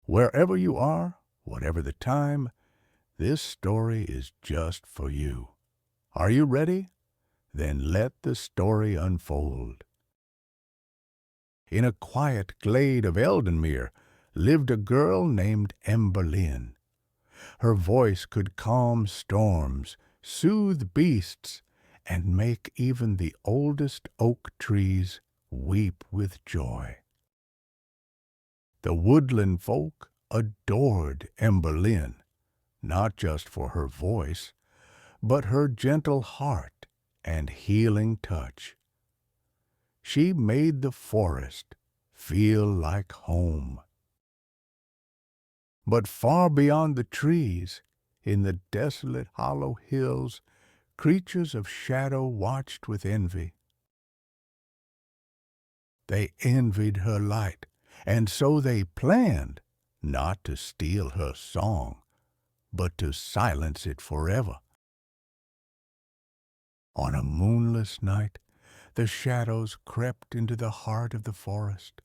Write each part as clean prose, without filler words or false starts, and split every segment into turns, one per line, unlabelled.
Wherever you are, whatever the time, this story is just for you. Are you ready? Then let the story unfold. In a quiet glade of Eldenmere lived a girl named Emberlyn. Her voice could calm storms, soothe beasts, and make even the oldest oak trees weep with joy. The woodland folk adored Emberlyn, not just for her voice, but her gentle heart and healing touch. She made the forest feel like home. But far beyond the trees, in the desolate hollow hills, creatures of shadow watched with envy. They envied her light, and so they planned not to steal her song, but to silence it forever. On a moonless night, the shadows crept into the heart of the forest,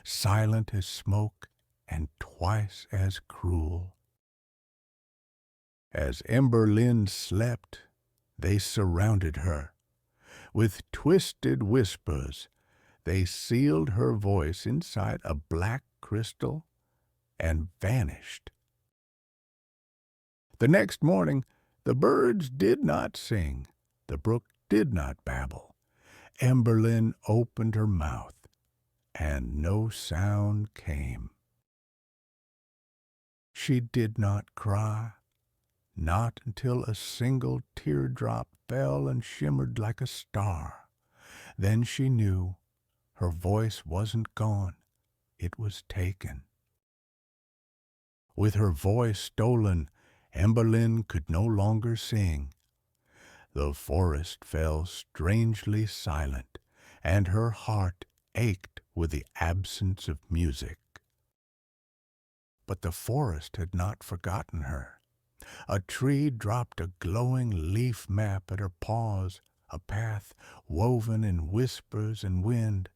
silent as smoke and twice as cruel. As Emberlyn slept, they surrounded her. With twisted whispers, they sealed her voice inside a black crystal and vanished. The next morning, the birds did not sing, the brook did not babble. Emberlyn opened her mouth, and no sound came. She did not cry, not until a single teardrop fell and shimmered like a star. Then she knew her voice wasn't gone, it was taken. With her voice stolen, Emberlyn could no longer sing. The forest fell strangely silent, and her heart ached with the absence of music. But the forest had not forgotten her. A tree dropped a glowing leaf map at her paws, a path woven in whispers and wind.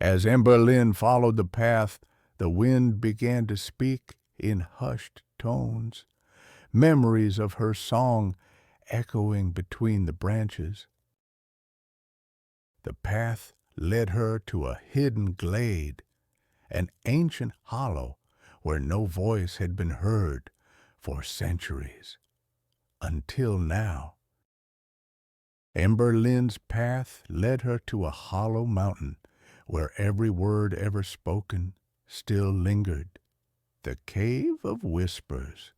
As Emberlyn followed the path, the wind began to speak in hushed tones, memories of her song echoing between the branches. The path led her to a hidden glade, an ancient hollow where no voice had been heard for centuries, until now. Emberlyn's path led her to a hollow mountain where every word ever spoken still lingered. The Cave of Whispers,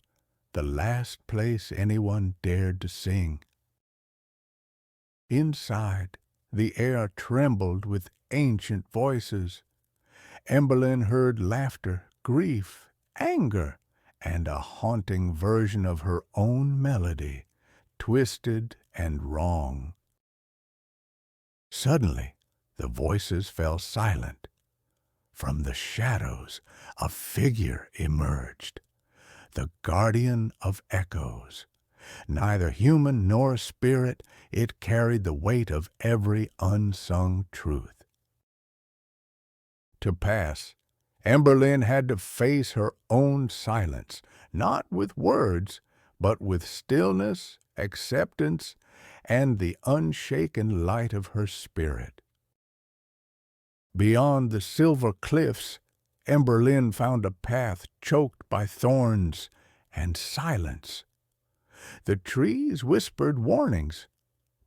the last place anyone dared to sing. Inside, the air trembled with ancient voices. Emberlyn heard laughter, grief, anger, and a haunting version of her own melody, twisted and wrong. Suddenly, the voices fell silent. From the shadows, a figure emerged, the guardian of echoes. Neither human nor spirit, it carried the weight of every unsung truth. To pass, Emberlyn had to face her own silence, not with words, but with stillness, acceptance, and the unshaken light of her spirit. Beyond the silver cliffs, Emberlyn found a path choked by thorns and silence. The trees whispered warnings,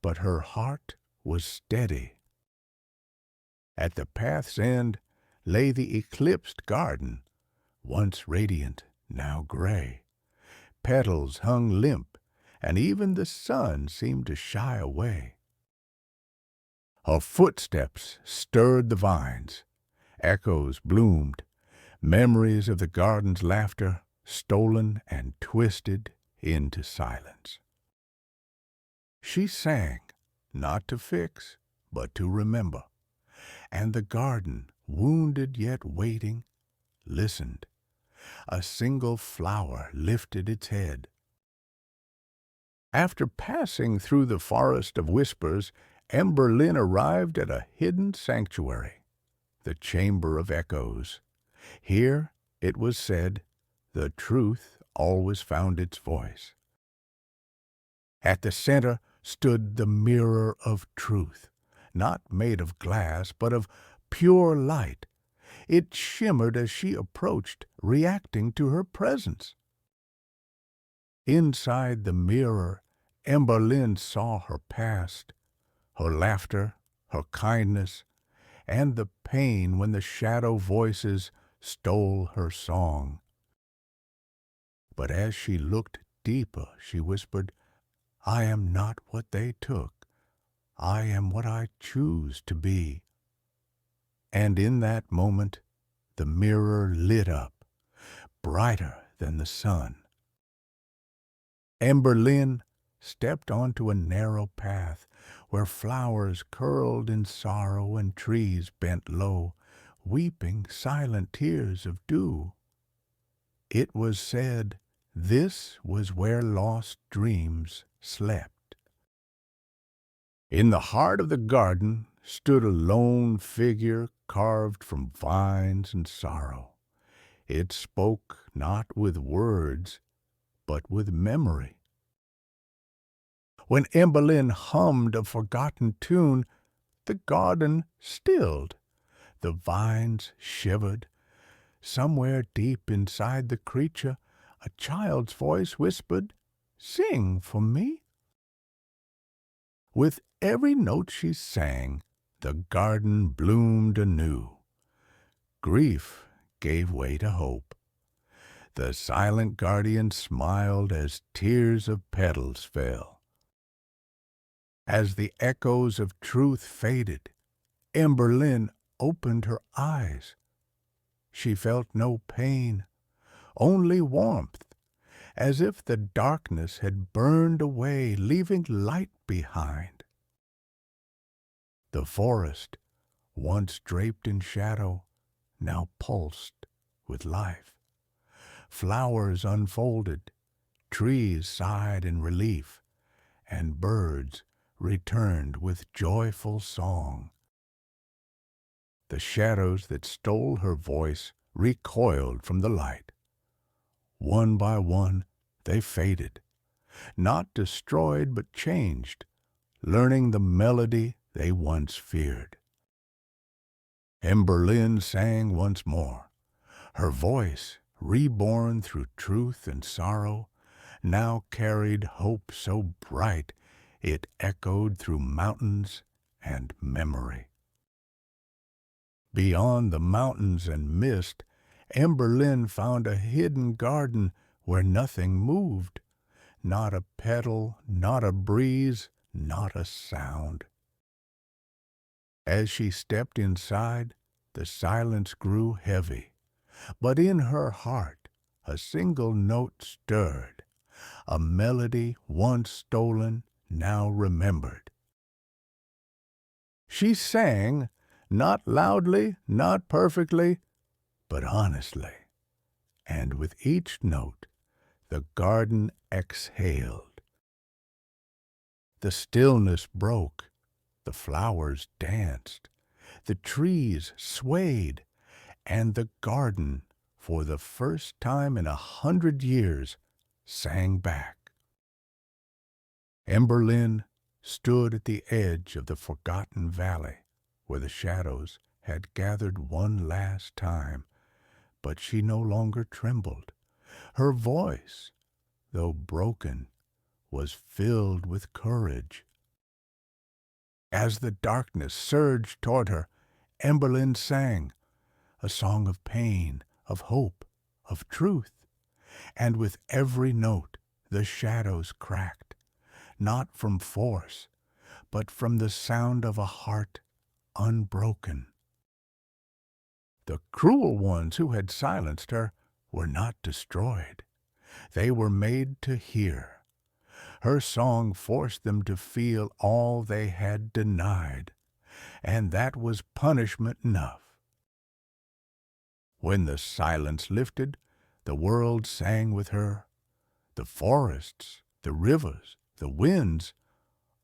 but her heart was steady. At the path's end lay the eclipsed garden, once radiant, now gray. Petals hung limp, and even the sun seemed to shy away. Her footsteps stirred the vines. Echoes bloomed, memories of the garden's laughter stolen and twisted into silence. She sang, not to fix, but to remember, and the garden, wounded yet waiting, listened. A single flower lifted its head. After passing through the forest of whispers, Emberlyn arrived at a hidden sanctuary, the Chamber of Echoes. Here, it was said, the truth always found its voice. At the center stood the mirror of truth, not made of glass, but of pure light. It shimmered as she approached, reacting to her presence. Inside the mirror, Emberlyn saw her past, her laughter, her kindness, and the pain when the shadow voices stole her song. But as she looked deeper, she whispered, I am not what they took. I am what I choose to be. And in that moment, the mirror lit up, brighter than the sun. Emberlyn stepped onto a narrow path where flowers curled in sorrow and trees bent low, weeping silent tears of dew. It was said this was where lost dreams slept. In the heart of the garden stood a lone figure carved from vines and sorrow. It spoke not with words, but with memory. When Emberlyn hummed a forgotten tune, the garden stilled, the vines shivered. Somewhere deep inside the creature, a child's voice whispered, Sing for me. With every note she sang, the garden bloomed anew. Grief gave way to hope. The silent guardian smiled as tears of petals fell. As the echoes of truth faded, Emberlyn opened her eyes. She felt no pain, only warmth, as if the darkness had burned away, leaving light behind. The forest, once draped in shadow, now pulsed with life. Flowers unfolded, trees sighed in relief, and birds returned with joyful song. The shadows that stole her voice recoiled from the light. One by one they faded, not destroyed but changed, learning the melody they once feared. Emberlyn sang once more. Her voice, reborn through truth and sorrow, now carried hope so bright it echoed through mountains and memory. Beyond the mountains and mist, Emberlyn found a hidden garden where nothing moved, not a petal, not a breeze, not a sound. As she stepped inside, the silence grew heavy, but in her heart a single note stirred, a melody once stolen, now remembered. She sang, not loudly, not perfectly, but honestly, and with each note the garden exhaled. The stillness broke, the flowers danced, the trees swayed, and the garden, for the first time in 100 years, sang back. Emberlyn stood at the edge of the forgotten valley, where the shadows had gathered one last time, but she no longer trembled. Her voice, though broken, was filled with courage. As the darkness surged toward her, Emberlyn sang, a song of pain, of hope, of truth, and with every note the shadows cracked, not from force, but from the sound of a heart unbroken. The cruel ones who had silenced her were not destroyed. They were made to hear. Her song forced them to feel all they had denied, and that was punishment enough. When the silence lifted, the world sang with her. The forests, the rivers, the winds,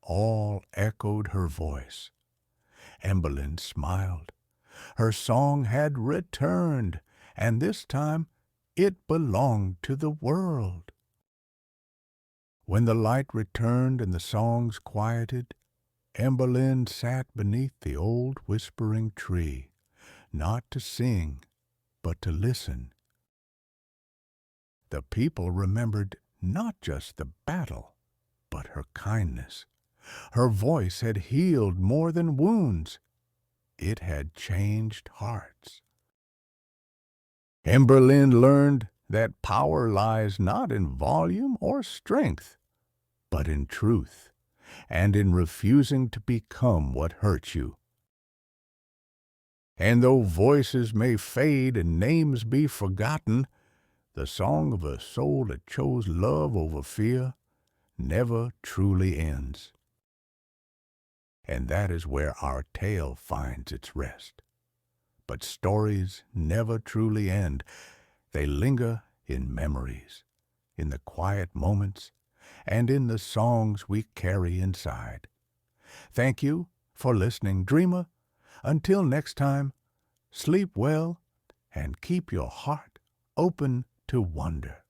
all echoed her voice. Emberlyn smiled. Her song had returned, and this time it belonged to the world. When the light returned and the songs quieted, Emberlyn sat beneath the old whispering tree, not to sing, but to listen. The people remembered not just the battle, but her kindness. Her voice had healed more than wounds. It had changed hearts. Emberlyn learned that power lies not in volume or strength, but in truth, and in refusing to become what hurts you. And though voices may fade and names be forgotten, the song of a soul that chose love over fear never truly ends. And that is where our tale finds its rest. But stories never truly end. They linger in memories, in the quiet moments, and in the songs we carry inside. Thank you for listening, dreamer. Until next time, sleep well and keep your heart open to wonder.